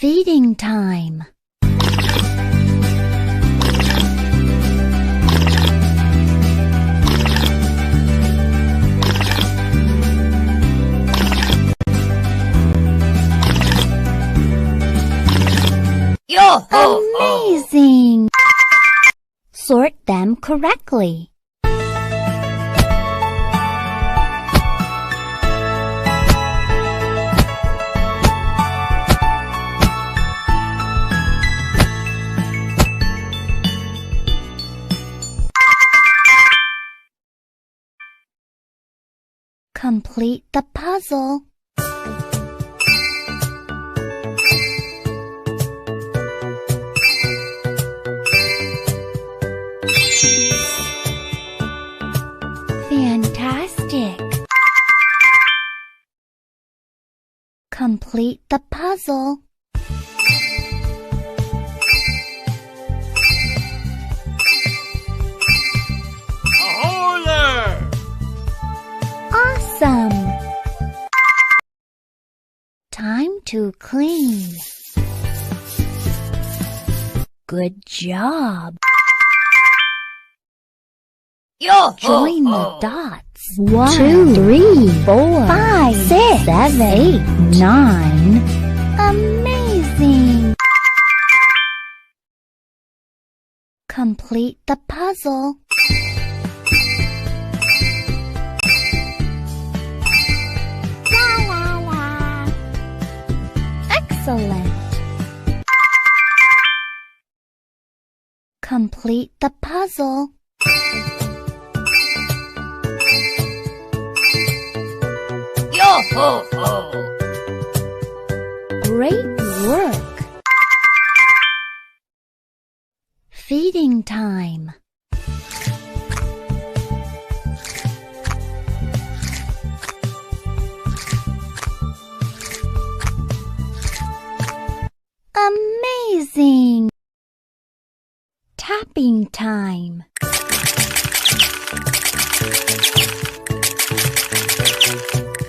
Feeding time. Amazing! Sort them correctly. Complete the puzzle. Fantastic! Complete the puzzle. Ahoy there! Awesome! Time to clean. Good job! Join the dots. 1, 2, 3, 4, 5, 6, 7, 8, 9. Amazing! Complete the puzzle. La la la. Excellent! Complete the puzzle. Great work! Feeding time. Amazing! Tapping time.